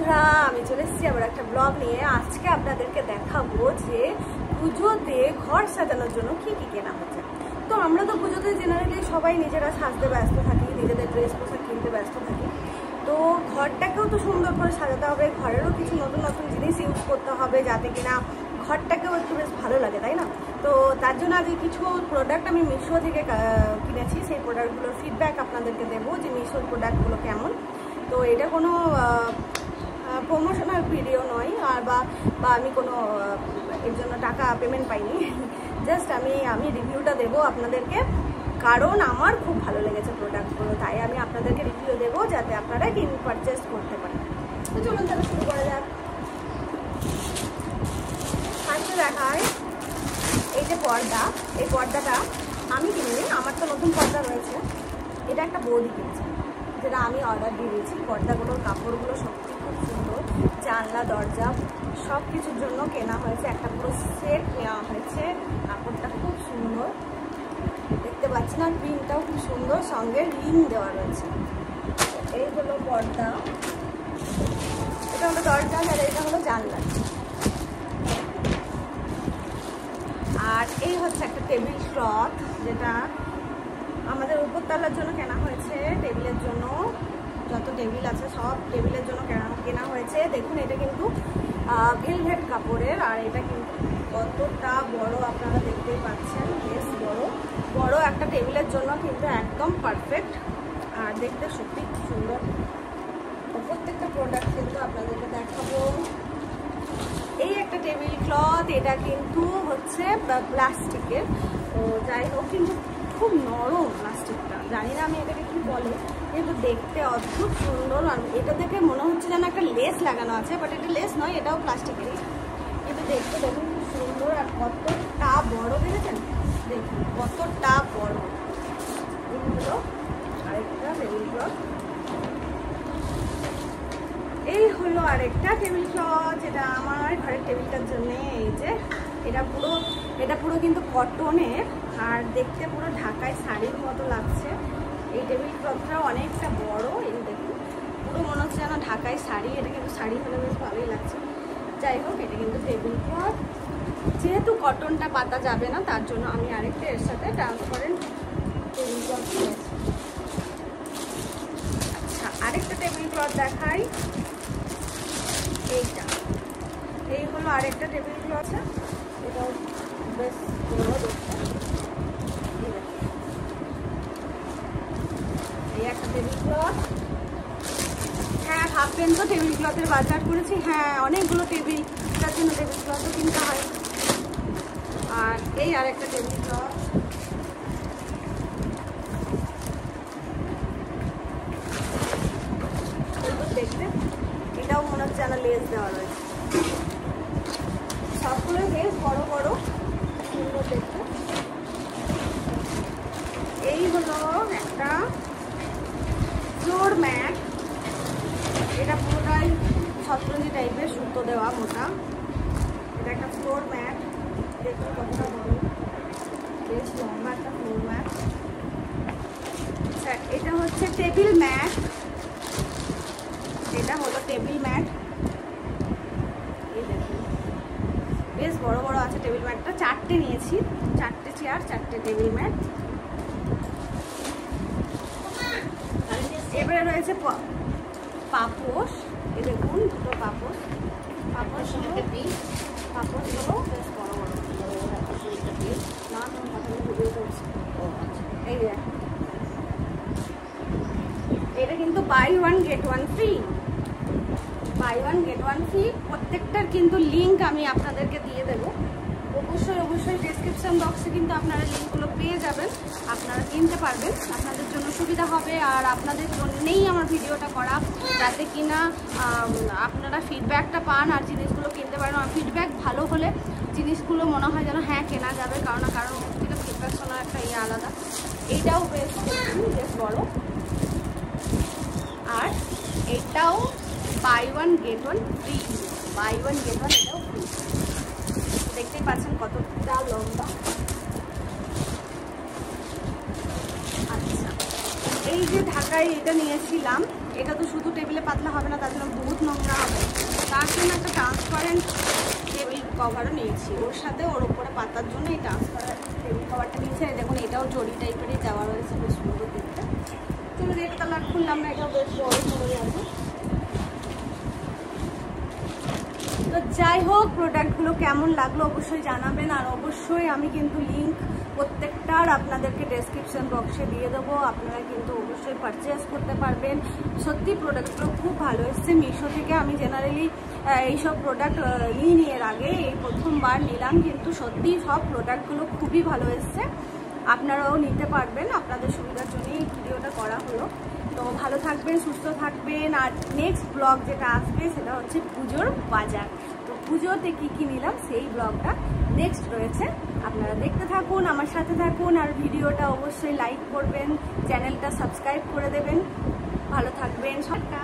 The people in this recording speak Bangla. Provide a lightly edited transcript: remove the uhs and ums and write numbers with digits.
বন্ধুরা, আমি চলে এসেছি আবার একটা ব্লগ নিয়ে। আজকে আপনাদেরকে দেখাবো যে পুজোতে ঘর সাজানোর জন্য কি কি কেনা হচ্ছে। তো আমরা তো পুজোতে জেনারেলি সবাই নিজেরা সাজতে ব্যস্ত থাকি, নিজেদের ড্রেস পোশাক কিনতে ব্যস্ত থাকি। তো ঘরটাকেও তো সুন্দর করে সাজাতে হবে, ঘরেরও কিছু নতুন নতুন জিনিস ইউজ করতে হবে যাতে কিনা ঘরটাকেও একটু বেশ ভালো লাগে, তাই না? তো তার জন্য আগে কিছু প্রোডাক্ট আমি মিশো থেকে কিনেছি, সেই প্রোডাক্টগুলোর ফিডব্যাক আপনাদেরকে দেবো যে মিশোর প্রোডাক্টগুলো কেমন। তো এটা কোনো প্রমোশনাল ভিডিও নয়, আর বা আমি কোনো এর জন্য টাকা পেমেন্ট পাইনি। জাস্ট আমি রিভিউটা দেবো আপনাদেরকে, কারণ আমার খুব ভালো লেগেছে প্রোডাক্টগুলো, তাই আমি আপনাদেরকে রিভিউ দেবো যাতে আপনারা পারচেস করতে পারেন। তো চলুন তাহলে শুরু করা যাক। ফার্স্টে দেখায় এই যে পর্দা, এই পর্দাটা আমি কিনিনি, আমার তো নতুন পর্দা রয়েছে। এটা একটা বৌদি কিনেছে, যেটা আমি অর্ডার দিয়ে দিয়েছি। পর্দাগুলোর কাপড়গুলো সত্যি খুব সুন্দর, জানলা দরজা সব কিছুর জন্য কেনা হয়েছে, একটা পুরো সেট নেওয়া হয়েছে। কাপড়টা খুব সুন্দর দেখতে পাচ্ছেন, আর প্রিন্টটাও খুব সুন্দর, সঙ্গে রিং দেওয়া রয়েছে। এই হলো পর্দা, এটা হলো দরজা, আর এটা হলো জানলা। আর এই হচ্ছে একটা টেবিল ক্লথ, যেটা আমাদের উপরতলার জন্য কেনা হয়েছে, টেবিলের জন্য। যত টেবিল আছে সব টেবিলের জন্য কেনা হয়েছে। দেখুন এটা কিন্তু ভেলভেট কাপড়ের, আর এটা কিন্তু কতটা বড় আপনারা দেখতেই পাচ্ছেন, বেশ বড় একটা টেবিলের জন্য কিন্তু একদম পারফেক্ট, আর দেখতে সত্যি খুব সুন্দর। প্রত্যেকটা প্রোডাক্ট কিন্তু আপনাদেরকে দেখাবো। এই একটা টেবিল ক্লথ, এটা কিন্তু হচ্ছে প্লাস্টিকের, তো যাই হোক কিন্তু খুব নরম প্লাস্টিকটা, জানি না আমি এটাকে কি বলে, কিন্তু দেখতে অদ্ভুত সুন্দর। আর এটা দেখে মনে হচ্ছে যেন একটা লেস লাগানো আছে, বাট এটা লেস নয়, এটাও প্লাস্টিকেরই, কিন্তু দেখতে দেখুন খুব সুন্দর। আর কতটা বড় দেখেছেন, দেখুন কতটা বড়। এই হলো আরেকটা টেবিল ক্লথ, এই হলো আরেকটা টেবিল ক্লথ, যেটা আমার ঘরের টেবিলটার জন্য। এই যে এটা পুরো কিন্তু কটনের, আর দেখতে পুরো ঢাকায় শাড়ির মতো লাগছে। এই টেবিল ক্লথটা অনেকটা বড়, এই দেখুন পুরো মনে হচ্ছে যেন ঢাকায় শাড়ি। এটা কিন্তু শাড়ি হলে বেশ ভালোই লাগছে। যাই হোক, এটা কিন্তু টেবিল ক্লথ, যেহেতু কটনটা পাতা যাবে না তার জন্য আমি আরেকটা এর সাথে ট্রান্সপারেন্ট টেবিল ক্লথ নিয়েছি। আচ্ছা, আরেকটা টেবিল ক্লথ দেখাই। এই হলো আরেকটা টেবিল ক্লথ, এটাও বেশ বড় দেখতে। এই একটা টেবিল ক্লথ। হ্যাঁ, ভাববেন তো টেবিল ক্লথের বাজার করেছি। হ্যাঁ, অনেকগুলো টেবিল, তার জন্য টেবিল ক্লথও কিনতে হয়। আর এই আরেকটা টেবিল ক্লথ, দেখতে এটাও মনে হচ্ছে যেন লেস দেওয়া রয়েছে। সবগুলো বেশ বড় বড়, সুন্দর দেখতে। এই হলো একটা ফ্লোর ম্যাট, এটা পুরোটাই শতরঞ্জি টাইপের, সুতো দেওয়া মোটা। এটা একটা ফ্লোর ম্যাট, দেখুন কতটা বড়, বেশ লম্বা একটা ফ্লোর ম্যাট। আচ্ছা, এটা হচ্ছে টেবিল ম্যাট, এটা হলো টেবিল ম্যাট। এই দেখুন বেশ বড় বড় আছে টেবিল ম্যাটটা, 4টে নিয়েছি, 4টে চেয়ার 4টে টেবিল ম্যাট। এবারে রয়েছে পাপোশ, এই দেখুন দুটো পাপোশ হলো বেশ বড় বড়। না, ভিডিও করছি। এই যে এটা কিন্তু buy one get one free, প্রত্যেকটার কিন্তু লিঙ্ক আমি আপনাদেরকে দিয়ে দেবো। অবশ্যই ডেসক্রিপশন বক্সে কিন্তু আপনারা লিঙ্কগুলো পেয়ে যাবেন, আপনারা কিনতে পারবেন, আপনাদের জন্য সুবিধা হবে। আর আপনাদের জন্যেই আমার ভিডিওটা করা, যাতে কিনা আপনারা ফিডব্যাকটা পান আর জিনিসগুলো কিনতে পারেন। আর ফিডব্যাক ভালো হলে জিনিসগুলো মনে হয় যেন হ্যাঁ কেনা যাবে, কারণ থেকে ফিডব্যাক শোনার একটা আলাদা। এইটাও বেশ বড়, আর এটাও buy one get one free, এটাও ফ্রি। দেখতেই পাচ্ছেন কতটা লম্বা। আচ্ছা, এই যে ঢাকায় এটা নিয়েছিলাম, এটা তো শুধু টেবিলে পাতলা হবে না, তার জন্য বহুত নোংরা হবে। তার জন্য একটা ট্রান্সপারেন্ট টেবিল কভারও নিয়েছি, ওর সাথে ওর উপরে পাতার জন্য এই ট্রান্সপারেন্ট টেবিল কভারটা নিয়েছি। দেখুন এটাও জরি টাইপেরই দেওয়া রয়েছে, বেশ সুন্দর দেখতে। চলো এটা তাহলে খুললাম না, এটাও বেশ বড় সড়ই আছে। তো যাই হোক, প্রোডাক্টগুলো কেমন লাগলো অবশ্যই জানাবেন। আর অবশ্যই আমি কিন্তু লিঙ্ক প্রত্যেকটার আপনাদেরকে ডেসক্রিপশন বক্সে দিয়ে দেবো, আপনারা কিন্তু অবশ্যই পারচেস করতে পারবেন। সত্যি প্রোডাক্টগুলো খুব ভালো এসছে। মিশো থেকে আমি জেনারেলি এইসব প্রোডাক্ট নিই এর আগে, এই প্রথমবার নিলাম, কিন্তু সত্যি সব প্রোডাক্টগুলো খুবই ভালো এসছে। আপনারাও নিতে পারবেন, আপনাদের সুবিধার জন্যই এই ভিডিওটা করা হলো। তো ভালো থাকবেন, সুস্থ থাকবেন। আর নেক্সট ব্লগ যেটা আসবে সেটা হচ্ছে পুজোর বাজার। তো পুজোতে কী কী নিলাম সেই ব্লগটা নেক্সট রয়েছে, আপনারা দেখতে থাকুন, আমার সাথে থাকুন। আর ভিডিওটা অবশ্যই লাইক করবেন, চ্যানেলটা সাবস্ক্রাইব করে দেবেন। ভালো থাকবেন সবটা।